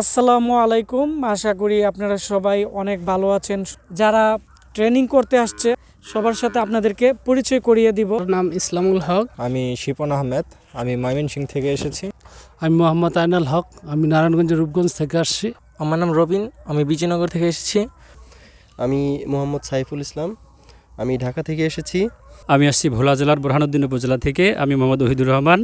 আসসালামু আলাইকুম। আশা করি আপনারা সবাই অনেক ভালো আছেন। যারা ট্রেনিং করতে আসছে সবার সাথে আপনাদেরকে পরিচয় করিয়ে দিব। নাম ইসলামুল হক। আমি শিপন আহমেদ, আমি ময়মনসিংহ থেকে এসেছি। আমি মোহাম্মদ আইনাল হক, আমি নারায়ণগঞ্জের রূপগঞ্জ থেকে আসছি। আমার নাম রবিন, আমি বিজয়নগর থেকে এসেছি। আমি মোহাম্মদ সাইফুল ইসলাম, আমি ঢাকা থেকে এসেছি। আমি আসছি ভোলা জেলার বোরহানুদ্দিন উপজেলা থেকে। আমি মোহাম্মদ ওহিদুর রহমান।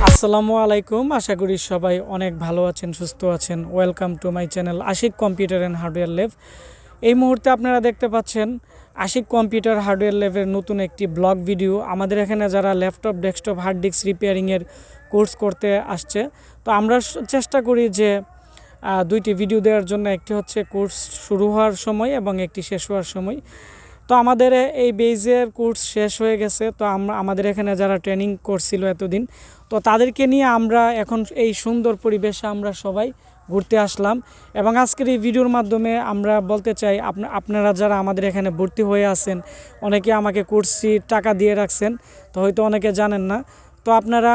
আসসালামু আলাইকুম। আশা করি সবাই অনেক ভালো আছেন, সুস্থ আছেন। Welcome to my channel Ashik computer and hardware lab. এই মুহূর্তে আপনারা দেখতে পাচ্ছেন আশিক কম্পিউটার হার্ডওয়্যার ল্যাবের নতুন একটি ব্লগ ভিডিও। আমাদের এখানে যারা ল্যাপটপ, ডেস্কটপ, হার্ড ডিস্ক রিপেয়ারিংয়ের কোর্স করতে আসছে, তো আমরা চেষ্টা করি যে দুইটি ভিডিও দেওয়ার জন্য। একটি হচ্ছে কোর্স শুরু হওয়ার সময় এবং একটি শেষ হওয়ার সময়। তো আমাদের এই বেজের কোর্স শেষ হয়ে গেছে। তো আমাদের এখানে যারা ট্রেনিং করছিল এতদিন, তো তাদেরকে নিয়ে আমরা এখন এই সুন্দর পরিবেশে আমরা সবাই ঘুরতে আসলাম। এবং আজকের এই ভিডিওর মাধ্যমে আমরা বলতে চাই, আপনারা যারা আমাদের এখানে ভর্তি হয়ে আছেন, অনেকে আমাকে কোর্সি টাকা দিয়ে রাখছেন, তো হয়তো অনেকে জানেন না। তো আপনারা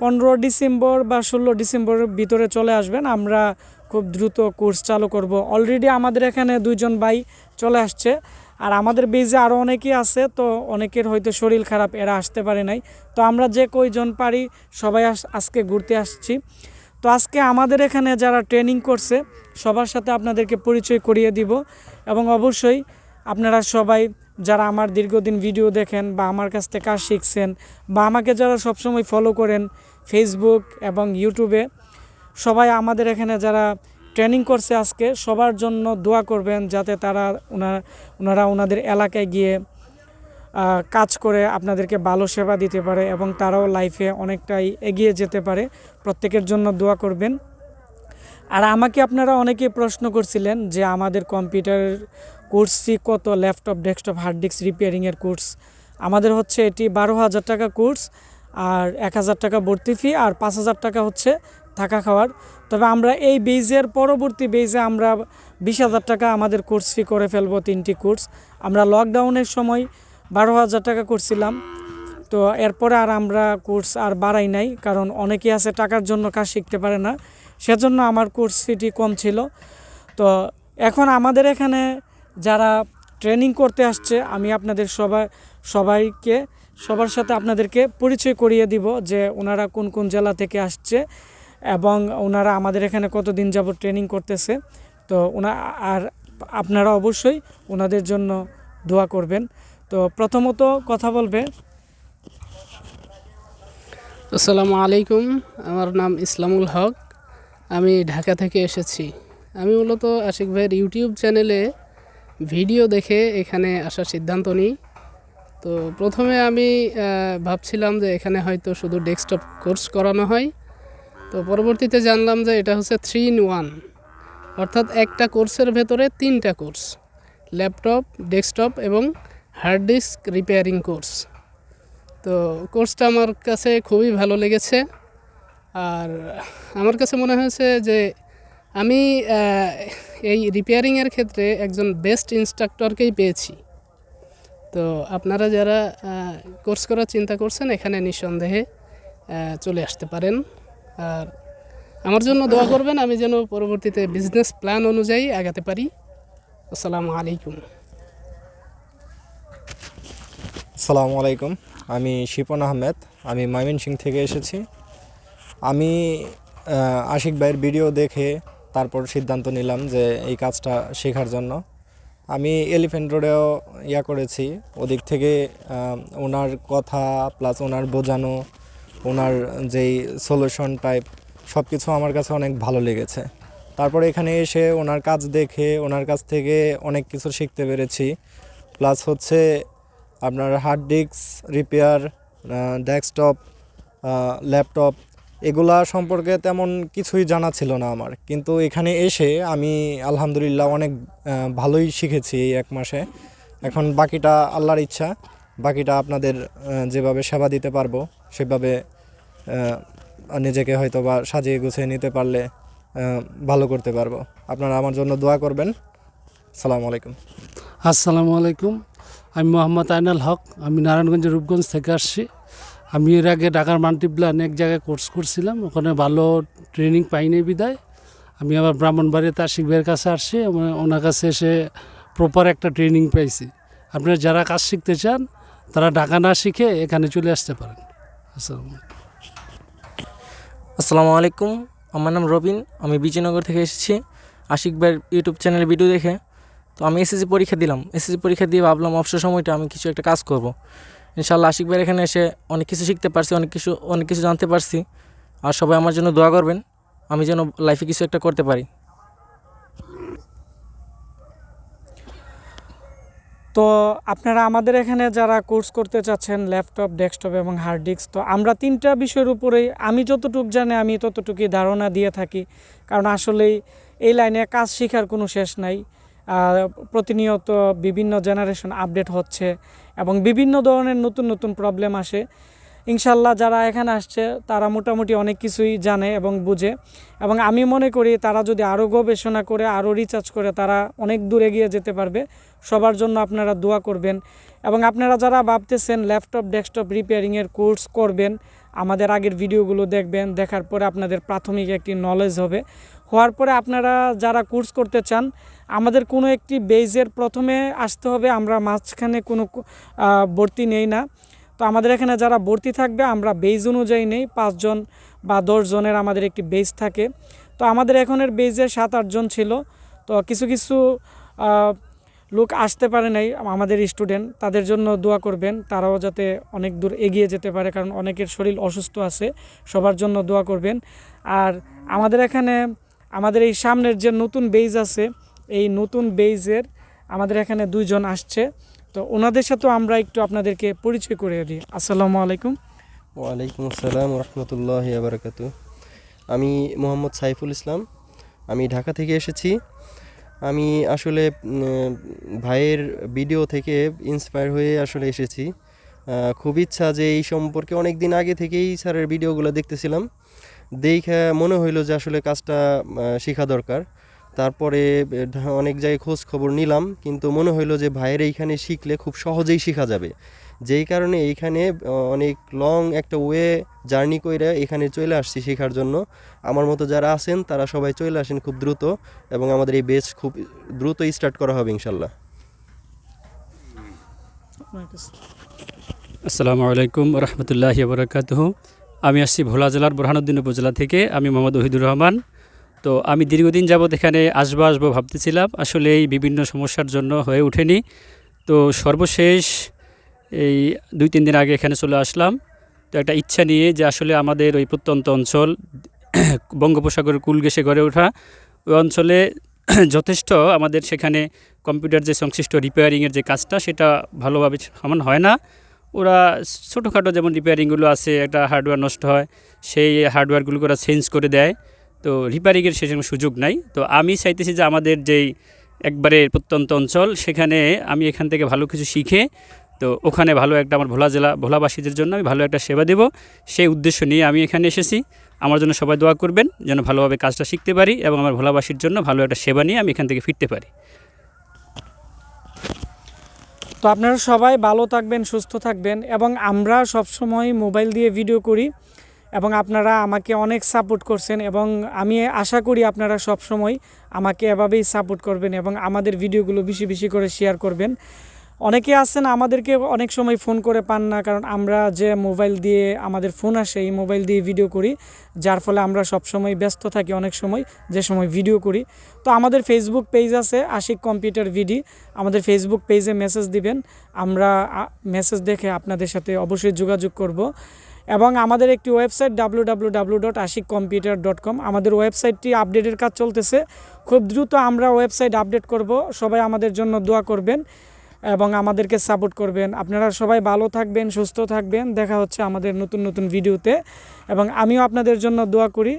15 ডিসেম্বর বা 16 ডিসেম্বরের ভিতরে চলে আসবেন। আমরা খুব দ্রুত কোর্স চালু করব। অলরেডি আমাদের এখানে 2জন ভাই চলে আসছে, আর আমাদের বেজে আরও অনেকেই আছে। তো অনেকের হয়তো শরীর খারাপ, এরা আসতে পারে নাই। তো আমরা যে কয়জন পারি সবাই আজকে ঘুরতে আসছি। তো আজকে আমাদের এখানে যারা ট্রেনিং করছে সবার সাথে আপনাদেরকে পরিচয় করিয়ে দিব। এবং অবশ্যই আপনারা সবাই যারা আমার দীর্ঘদিন ভিডিও দেখেন বা আমার কাছ থেকে কাজ শিখছেন বা আমাকে যারা সবসময় ফলো করেন ফেসবুক এবং ইউটিউবে, সবাই আমাদের এখানে যারা ট্রেনিং করছে আজকে সবার জন্য দোয়া করবেন, যাতে ওনারা ওনাদের এলাকায় গিয়ে কাজ করে আপনাদেরকে ভালো সেবা দিতে পারে এবং তারাও লাইফে অনেকটাই এগিয়ে যেতে পারে। প্রত্যেকের জন্য দোয়া করবেন। আর আমাকে আপনারা অনেকেই প্রশ্ন করছিলেন যে আমাদের কম্পিউটার কোর্স ফি কত, ল্যাপটপ, ডেস্কটপ, হার্ড ডিস্ক রিপেয়ারিংয়ের কোর্স। আমাদের হচ্ছে এটি 12,000 টাকা কোর্স, আর 1,000 টাকা ভর্তি ফি, আর 5,000 টাকা হচ্ছে থাকা খাওয়ার। তবে আমরা এই বেজের পরবর্তী বেজে আমরা 20,000 টাকা আমাদের কোর্স ফি করে ফেলবো। 3টি কোর্স আমরা লকডাউনের সময় 12,000 টাকা করছিলাম। তো এরপরে আর আমরা কোর্স আর বাড়াই নাই, কারণ অনেকেই আছে টাকার জন্য কাজ শিখতে পারে না, সেজন্য আমার কোর্স ফিটি কম ছিল। তো এখন আমাদের এখানে যারা ট্রেনিং করতে আসছে, আমি আপনাদের সবাইকে সবার সাথে আপনাদেরকে পরিচয় করিয়ে দিব যে ওনারা কোন কোন জেলা থেকে আসছে এবং ওনারা আমাদের এখানে কতদিন যাবত ট্রেনিং করতেছে। তো আর আপনারা অবশ্যই ওনাদের জন্য দোয়া করবেন। তো প্রথমত কথা বলবে। আসসালামু আলাইকুম, আমার নাম ইসলামুল হক। আমি ঢাকা থেকে এসেছি। আমি মূলত আশিক ভাইয়ের ইউটিউব চ্যানেলে ভিডিও দেখে এখানে আসার সিদ্ধান্ত নিই। তো প্রথমে আমি ভাবছিলাম যে এখানে হয়তো শুধু ডেস্কটপ কোর্স করানো হয়। তো পরবর্তীতে জানলাম যে এটা হচ্ছে 3-in-1, অর্থাৎ একটা কোর্সের ভেতরে 3টা কোর্স: ল্যাপটপ, ডেস্কটপ এবং হার্ড ডিস্ক রিপেয়ারিং কোর্স। তো কোর্সটা আমার কাছে খুবই ভালো লেগেছে। আর আমার কাছে মনে হয়েছে যে আমি এই রিপেয়ারিংয়ের ক্ষেত্রে একজন বেস্ট ইনস্ট্রাক্টরকেই পেয়েছি। তো আপনারা যারা কোর্স করার চিন্তা করছেন এখানে নিঃসন্দেহে চলে আসতে পারেন। আর আমার জন্য দোয়া করবেন, আমি যেন পরবর্তীতে বিজনেস প্ল্যান অনুযায়ী আগাতে পারি। আসসালামু আলাইকুম। আসসালামু আলাইকুম, আমি শিপন আহমেদ, আমি ময়মনসিংহ থেকে এসেছি। আমি আশিক ভাইয়ের ভিডিও দেখে তারপর সিদ্ধান্ত নিলাম যে এই কাজটা শেখার জন্য। আমি এলিফ্যান্ট রোডেও করেছি, ওদিক থেকে ওনার কথা প্লাস ওনার বোঝানো, ওনার যেই সলিউশন টাইপ সব কিছু আমার কাছে অনেক ভালো লেগেছে। তারপরে এখানে এসে ওনার কাজ দেখে ওনার কাছ থেকে অনেক কিছু শিখতে পেরেছি। প্লাস হচ্ছে আপনার hard disk repair, desktop, laptop, এগুলা সম্পর্কে তেমন কিছুই জানা ছিল না আমার, কিন্তু এখানে এসে আমি আলহামদুলিল্লাহ অনেক ভালোই শিখেছি এই 1 মাসে। এখন বাকিটা আল্লাহর ইচ্ছা, বাকিটা আপনাদের যেভাবে সেবা দিতে পারবো সেভাবে নিজেকে হয়তো বা সাজিয়ে গুছিয়ে নিতে পারলে ভালো করতে পারবো। আপনারা আমার জন্য দোয়া করবেন। আসসালামু আলাইকুম। আসসালামু আলাইকুম। আমি মোহাম্মদ আইনাল হক, আমি নারায়ণগঞ্জের রূপগঞ্জ থেকে আসছি। আমি এর আগে ঢাকার মাল্টিপ্ল্যান এক জায়গায় কোর্স করছিলাম, ওখানে ভালো ট্রেনিং পাইনি বিদায় আমি আবার ব্রাহ্মণবাড়িয়াতে আশিক ভাইয়ের কাছে আসছি। ওনার কাছে এসে প্রপার একটা ট্রেনিং পাইছি। আপনারা যারা কাজ শিখতে চান তারা ঢাকা না শিখে এখানে চলে আসতে পারেন। আসসালামু আলাইকুম, আমার নাম রবিন, আমি বিজয়নগর থেকে এসেছি আশিক ভাইয়ের ইউটিউব চ্যানেলে ভিডিও দেখে। তো আমি এসএসসি পরীক্ষা দিলাম। এসএসসি পরীক্ষা দিয়ে ভাবলাম অবসর সময়টা আমি কিছু একটা কাজ করব। ইনশাআল্লাহ আশিক ভাইয়ের এখানে এসে অনেক কিছু শিখতে পারছি, অনেক কিছু জানতে পারছি। আর সবাই আমার জন্য দোয়া করবেন, আমি যেন লাইফে কিছু একটা করতে পারি। তো আপনারা আমাদের এখানে যারা কোর্স করতে চাচ্ছেন ল্যাপটপ, ডেস্কটপ এবং হার্ড ডিস্ক, তো আমরা 3টা বিষয়ের উপরেই আমি যতটুকু জানি আমি ততটুকুই ধারণা দিয়ে থাকি। কারণ আসলেই এই লাইনে কাজ শেখার কোনো শেষ নাই। প্রতিনিয়ত বিভিন্ন জেনারেশন আপডেট হচ্ছে এবং বিভিন্ন ধরনের নতুন নতুন প্রবলেম আসে। ইনশাল্লাহ যারা এখানে আসছে তারা মোটামুটি অনেক কিছুই জানে এবং বুঝে, এবং আমি মনে করি তারা যদি আরও গবেষণা করে আরও রিসার্চ করে তারা অনেক দূর এগিয়ে যেতে পারবে। সবার জন্য আপনারা দোয়া করবেন। এবং আপনারা যারা ভাবতেছেন ল্যাপটপ, ডেস্কটপ রিপেয়ারিংয়ের কোর্স করবেন, আমাদের আগের ভিডিওগুলো দেখবেন, দেখার পরে আপনাদের প্রাথমিক একটি নলেজ হবে। হওয়ার পরে আপনারা যারা কোর্স করতে চান আমাদের কোনো একটি বেজের প্রথমে আসতে হবে। আমরা মাঝখানে কোনো ভর্তি নেই না। তো আমাদের এখানে যারা ভর্তি থাকবে আমরা বেজ অনুযায়ী নেই, 5 জন বা 10 জনের আমাদের একটি বেজ থাকে। তো আমাদের এখনের বেজে 7-8 জন ছিল। তো কিছু কিছু লোক আসতে পারে নাই আমাদের স্টুডেন্ট, তাদের জন্য দোয়া করবেন, তারাও যাতে অনেক দূর এগিয়ে যেতে পারে, কারণ অনেকের শরীর অসুস্থ আছে। সবার জন্য দোয়া করবেন। আর আমাদের এখানে আমাদের এই সামনের যে নতুন বেজ আছে, এই নতুন বেজের আমাদের এখানে 2 জন আসছে। তো ওনাদের সাথেও আমরা একটু আপনাদেরকে পরিচয় করে দিই। আসসালামু আলাইকুম। ওয়ালাইকুম আসসালাম রহমতুল্লাহি ওয়া বারাকাতুহু। আমি মোহাম্মদ সাইফুল ইসলাম, আমি ঢাকা থেকে এসেছি। আমি আসলে ভাইয়ের ভিডিও থেকে ইন্সপায়ার হয়ে আসলে এসেছি। খুব ইচ্ছা যে এই সম্পর্কে অনেক দিন আগে থেকেই স্যারের ভিডিওগুলো দেখতেছিলাম, দেখে মনে হইলো যে আসলে কাজটা শেখা দরকার। তারপরে অনেক জায়গায় খোঁজ খবর নিলাম, কিন্তু মনে হইলো যে ভাইয়ের এইখানে শিখলে খুব সহজেই শেখা যাবে। যেই কারণে এইখানে অনেক লং একটা জার্নি করে এখানে চলে আসছি শেখার জন্য। আমার মতো যারা আছেন তারা সবাই চলে আসেন খুব দ্রুত, এবং আমাদের এই বেচ খুব দ্রুত স্টার্ট করা হবে ইনশাল্লাহ। আসসালামু আলাইকুম রহমতুল্লাহি বরকাতুহু। আমি আসছি ভোলা জেলার বুরহানুদ্দিন উপজেলা থেকে। আমি মোহাম্মদ ওহিদুর রহমান। তো আমি দীর্ঘদিন যাবৎ এখানে আসবো ভাবতেছিলাম, আসলে এই বিভিন্ন সমস্যার জন্য হয়ে ওঠেনি। তো সর্বশেষ এই 2-3 দিন আগে এখানে চলে আসলাম। তো একটা ইচ্ছা নিয়ে যে আসলে আমাদের ওই প্রত্যন্ত অঞ্চল বঙ্গোপসাগরের কূল ঘেঁষে গড়ে ওঠা। ওই অঞ্চলে যথেষ্ট আমাদের সেখানে কম্পিউটার যে সংশ্লিষ্ট রিপেয়ারিংয়ের যে কাজটা সেটা ভালোভাবে সমান হয় না। ওরা ছোটোখাটো যেমন রিপেয়ারিংগুলো আছে, একটা হার্ডওয়্যার নষ্ট হয়, সেই হার্ডওয়্যারগুলো ওরা চেঞ্জ করে দেয়। তো রিপেয়ারিংয়ের সেরকম সুযোগ নাই। তো আমি চাইতেছি যে আমাদের যেই একবারে প্রত্যন্ত অঞ্চল, সেখানে আমি এখান থেকে ভালো কিছু শিখে তো ওখানে ভালো একটা আমার ভোলাবাসীদের জন্য আমি ভালো একটা সেবা দেব, সেই উদ্দেশ্য নিয়ে আমি এখানে এসেছি। আমার জন্য সবাই দোয়া করবেন যেন ভালোভাবে কাজটা শিখতে পারি এবং আমার ভোলাবাসীর জন্য ভালো একটা সেবা নিয়ে আমি এখান থেকে ফিরতে পারি। তো আপনারা সবাই ভালো থাকবেন, সুস্থ থাকবেন, এবং আমরা সবসময় মোবাইল দিয়ে ভিডিও করি এবং আপনারা আমাকে অনেক সাপোর্ট করছেন এবং আমি আশা করি আপনারা সবসময় আমাকে এভাবেই সাপোর্ট করবেন এবং আমাদের ভিডিওগুলো বেশি বেশি করে শেয়ার করবেন। অনেকে আছেন আমাদেরকে অনেক সময় ফোন করে পান না, কারণ আমরা যে মোবাইল দিয়ে আমাদের ফোন আসে এই মোবাইল দিয়ে ভিডিও করি, যার ফলে আমরা সব সময় ব্যস্ত থাকি অনেক সময় যে সময় ভিডিও করি। তো আমাদের ফেসবুক পেজ আছে আশিক কম্পিউটার ভিডি, আমাদের ফেসবুক পেজে মেসেজ দিবেন, আমরা মেসেজ দেখে আপনাদের সাথে অবশ্যই যোগাযোগ করব। এবং আমাদের একটি ওয়েবসাইট www.ashikcomputer.com, আমাদের ওয়েবসাইটটি আপডেটের কাজ চলতেছে, খুব দ্রুত আমরা ওয়েবসাইট আপডেট করব। সবাই আমাদের জন্য দোয়া করবেন এবং আমাদেরকে সাপোর্ট করবেন। আপনারা সবাই ভালো থাকবেন, সুস্থ থাকবেন। দেখা হচ্ছে আমাদের নতুন নতুন ভিডিওতে এবং আমিও আপনাদের জন্য দোয়া করি।